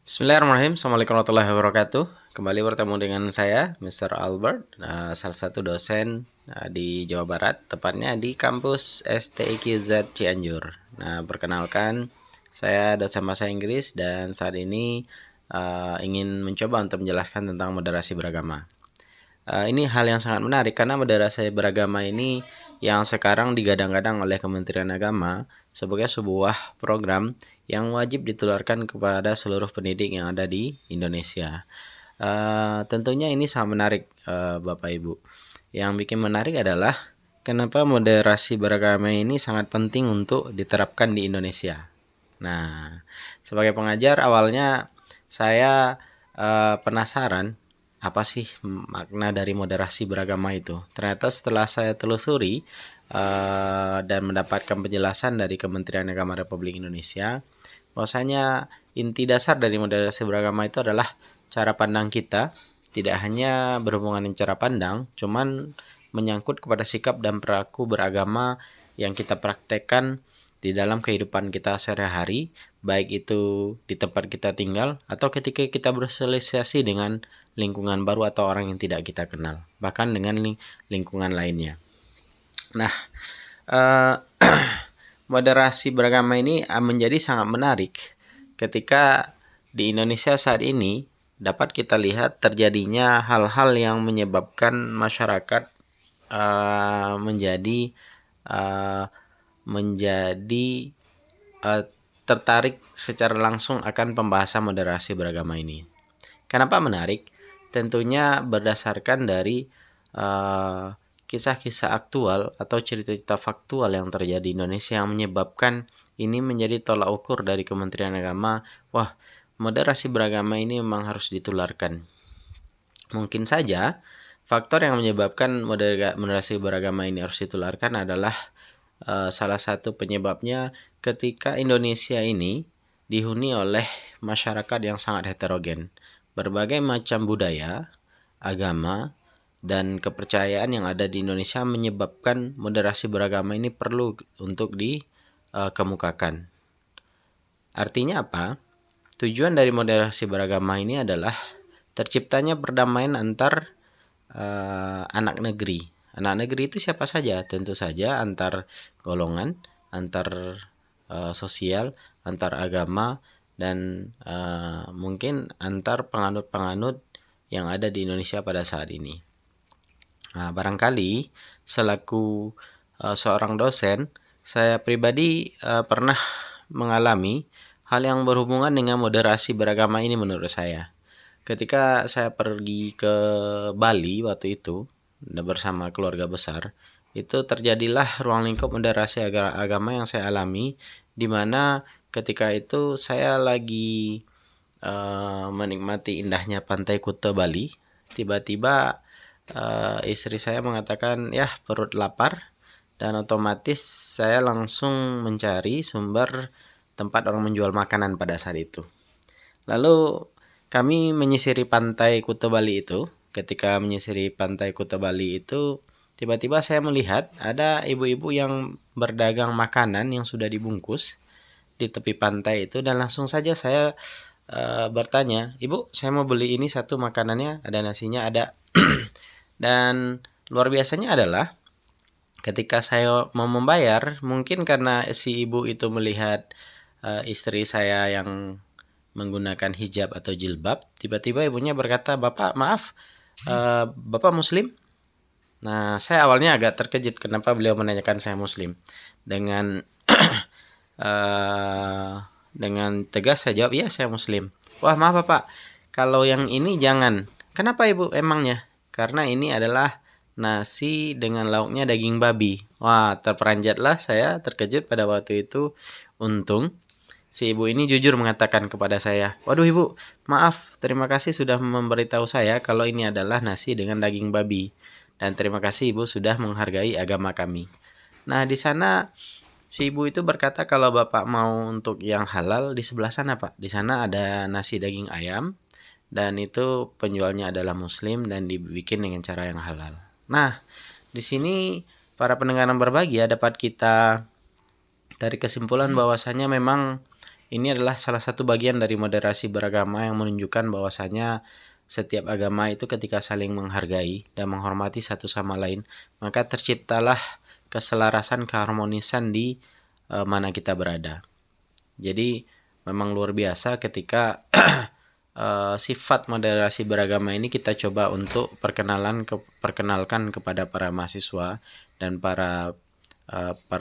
Bismillahirrahmanirrahim. Assalamualaikum warahmatullahi wabarakatuh. Kembali bertemu dengan saya, Mr. Albert, salah satu dosen di Jawa Barat, tepatnya di kampus STIQZ Cianjur. Nah, perkenalkan, saya dosen bahasa Inggris dan saat ini ingin mencoba untuk menjelaskan tentang moderasi beragama. Ini hal yang sangat menarik karena moderasi beragama ini yang sekarang digadang-gadang oleh Kementerian Agama sebagai sebuah program yang wajib ditularkan kepada seluruh pendidik yang ada di Indonesia. Tentunya ini sangat menarik, Bapak Ibu. Yang bikin menarik adalah kenapa moderasi beragama ini sangat penting untuk diterapkan di Indonesia. Nah, sebagai pengajar awalnya saya penasaran apa sih makna dari moderasi beragama itu. Ternyata setelah saya telusuri dan mendapatkan penjelasan dari Kementerian Agama Republik Indonesia, bahwasanya inti dasar dari moderasi beragama itu adalah cara pandang kita, tidak hanya berhubungan dengan cara pandang, cuman menyangkut kepada sikap dan perilaku beragama yang kita praktekkan di dalam kehidupan kita sehari-hari, baik itu di tempat kita tinggal atau ketika kita bersosialisasi dengan lingkungan baru atau orang yang tidak kita kenal, bahkan dengan lingkungan lainnya. Nah, moderasi beragama ini menjadi sangat menarik ketika di Indonesia saat ini dapat kita lihat terjadinya hal-hal yang menyebabkan masyarakat menjadi tertarik secara langsung akan pembahasan moderasi beragama ini. Kenapa menarik? Tentunya berdasarkan dari kisah-kisah aktual atau cerita-cerita faktual yang terjadi di Indonesia yang menyebabkan ini menjadi tolak ukur dari Kementerian Agama. Wah, moderasi beragama ini memang harus ditularkan. Mungkin saja faktor yang menyebabkan moderasi beragama ini harus ditularkan adalah salah satu penyebabnya ketika Indonesia ini dihuni oleh masyarakat yang sangat heterogen. Berbagai macam budaya, agama, dan kepercayaan yang ada di Indonesia menyebabkan moderasi beragama ini perlu untuk dikemukakan. Artinya apa? Tujuan dari moderasi beragama ini adalah terciptanya perdamaian antar anak negeri. Anak negeri itu siapa saja? Tentu saja antar golongan, antar sosial, antar agama, dan mungkin antar penganut-penganut yang ada di Indonesia pada saat ini. Nah, barangkali selaku seorang dosen, saya pribadi pernah mengalami hal yang berhubungan dengan moderasi beragama ini menurut saya. Ketika saya pergi ke Bali waktu itu bersama keluarga besar, itu terjadilah ruang lingkup moderasi agama yang saya alami, di mana ketika itu saya lagi menikmati indahnya pantai Kuta Bali. Tiba-tiba istri saya mengatakan, ya perut lapar, dan otomatis saya langsung mencari sumber tempat orang menjual makanan pada saat itu. Lalu kami menyisiri pantai Kuta Bali itu. Ketika menyisiri pantai Kuta Bali itu, tiba-tiba saya melihat ada ibu-ibu yang berdagang makanan yang sudah dibungkus di tepi pantai itu, dan langsung saja saya bertanya, "Ibu, saya mau beli ini satu makanannya, ada nasinya, ada." Dan luar biasanya adalah ketika saya mau membayar, mungkin karena si ibu itu melihat istri saya yang menggunakan hijab atau jilbab, tiba-tiba ibunya berkata, "Bapak, maaf, Bapak Muslim?" Nah, saya awalnya agak terkejut kenapa beliau menanyakan saya Muslim. Dengan dengan tegas saya jawab, "Iya, saya Muslim." "Wah, maaf Bapak, kalau yang ini jangan." "Kenapa Ibu emangnya?" "Karena ini adalah nasi dengan lauknya daging babi." Wah, terperanjatlah saya, terkejut pada waktu itu. Untung si ibu ini jujur mengatakan kepada saya, "Waduh Ibu, maaf, terima kasih sudah memberitahu saya kalau ini adalah nasi dengan daging babi. Dan terima kasih Ibu sudah menghargai agama kami." Nah, di sana si ibu itu berkata kalau Bapak mau untuk yang halal di sebelah sana Pak. Di sana ada nasi daging ayam dan itu penjualnya adalah Muslim dan dibikin dengan cara yang halal. Nah, di sini para pendengar yang berbahagia dapat kita dari kesimpulan bahwasanya memang Ini adalah salah satu bagian dari moderasi beragama yang menunjukkan bahwasanya setiap agama itu ketika saling menghargai dan menghormati satu sama lain, maka terciptalah keselarasan, keharmonisan di mana kita berada. Jadi memang luar biasa ketika sifat moderasi beragama ini kita coba untuk perkenalkan kepada para mahasiswa dan para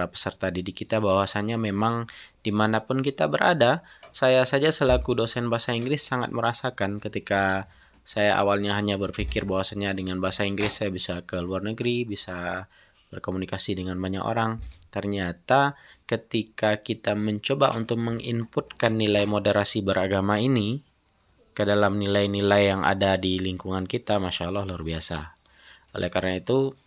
peserta didik kita, bahwasanya memang dimanapun kita berada, saya saja selaku dosen bahasa Inggris sangat merasakan ketika saya awalnya hanya berpikir bahwasanya dengan bahasa Inggris saya bisa ke luar negeri, bisa berkomunikasi dengan banyak orang. Ternyata ketika kita mencoba untuk menginputkan nilai moderasi beragama ini ke dalam nilai-nilai yang ada di lingkungan kita, Masya Allah luar biasa. Oleh karena itu,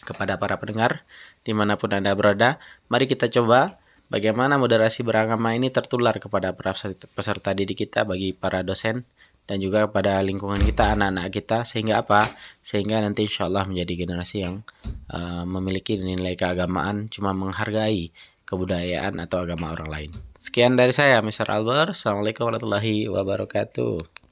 kepada para pendengar dimanapun Anda berada, mari kita coba bagaimana moderasi beragama ini tertular kepada para peserta didik kita, bagi para dosen, dan juga pada lingkungan kita, anak-anak kita, sehingga apa? Sehingga nanti insya Allah menjadi generasi yang memiliki nilai keagamaan, cuma menghargai kebudayaan atau agama orang lain. Sekian dari saya, Mr. Albert. Assalamualaikum warahmatullahi wabarakatuh.